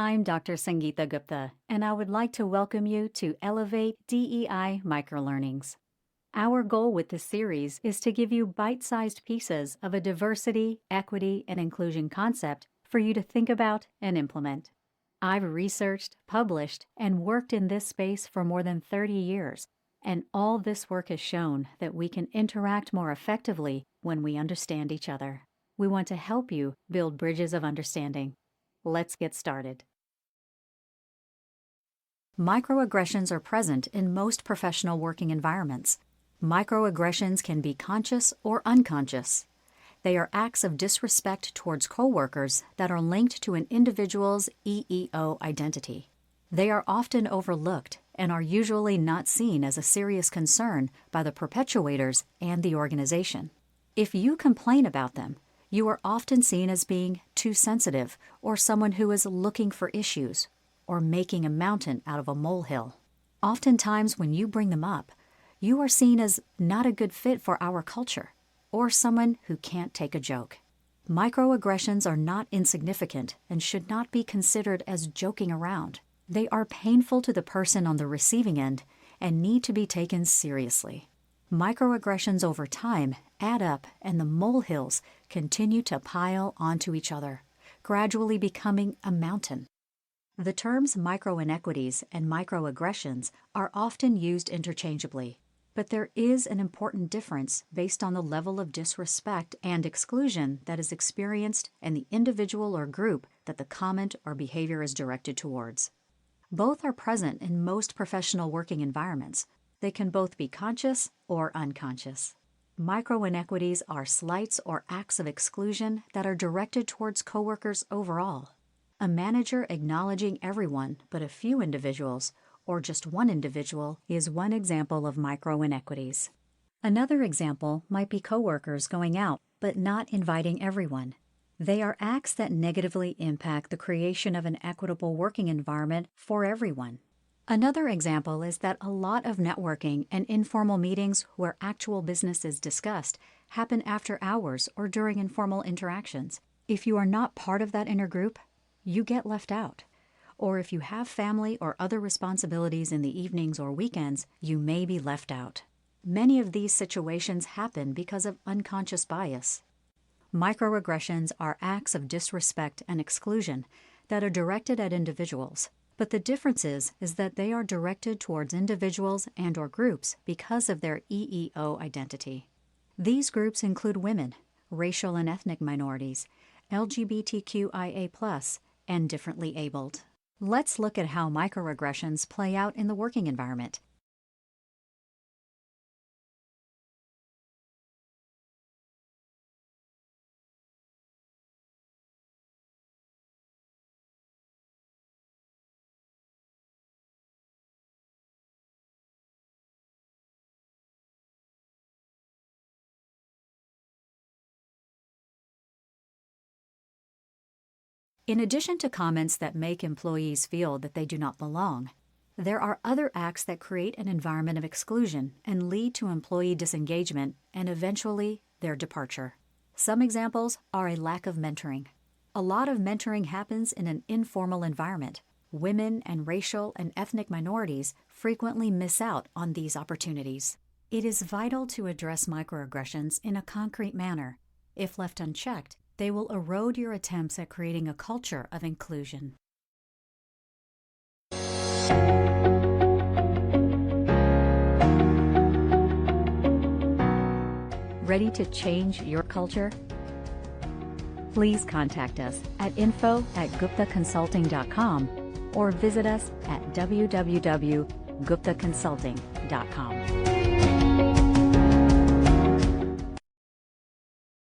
I'm Dr. Sangeeta Gupta, and I would like to welcome you to Elevate DEI Microlearnings. Our goal with this series is to give you bite-sized pieces of a diversity, equity, and inclusion concept for you to think about and implement. I've researched, published, and worked in this space for more than 30 years, and all this work has shown that we can interact more effectively when we understand each other. We want to help you build bridges of understanding. Let's get started. Microaggressions are present in most professional working environments. Microaggressions can be conscious or unconscious. They are acts of disrespect towards coworkers that are linked to an individual's EEO identity. They are often overlooked and are usually not seen as a serious concern by the perpetuators and the organization. If you complain about them, you are often seen as being too sensitive or someone who is looking for issues or making a mountain out of a molehill. Oftentimes when you bring them up, you are seen as not a good fit for our culture or someone who can't take a joke. Microaggressions are not insignificant and should not be considered as joking around. They are painful to the person on the receiving end and need to be taken seriously. Microaggressions over time add up and the molehills continue to pile onto each other, gradually becoming a mountain. The terms MicroInequities and microaggressions are often used interchangeably, but there is an important difference based on the level of disrespect and exclusion that is experienced and the individual or group that the comment or behavior is directed towards. Both are present in most professional working environments. They can both be conscious or unconscious. Microinequities are slights or acts of exclusion that are directed towards coworkers overall. A manager acknowledging everyone but a few individuals, or just one individual, is one example of microinequities. Another example might be coworkers going out but not inviting everyone. They are acts that negatively impact the creation of an equitable working environment for everyone. Another example is that a lot of networking and informal meetings where actual business is discussed happen after hours or during informal interactions. If you are not part of that inner group, you get left out. Or if you have family or other responsibilities in the evenings or weekends, you may be left out. Many of these situations happen because of unconscious bias. Microaggressions are acts of disrespect and exclusion that are directed at individuals. But the difference is that they are directed towards individuals and/or groups because of their EEO identity. These groups include women, racial and ethnic minorities, LGBTQIA+, and differently abled. Let's look at how microaggressions play out in the working environment. In addition to comments that make employees feel that they do not belong, there are other acts that create an environment of exclusion and lead to employee disengagement and eventually their departure. Some examples are a lack of mentoring. A lot of mentoring happens in an informal environment. Women and racial and ethnic minorities frequently miss out on these opportunities. It is vital to address microaggressions in a concrete manner. If left unchecked, they will erode your attempts at creating a culture of inclusion. Ready to change your culture? Please contact us at info@guptaconsulting.com or visit us at www.guptaconsulting.com.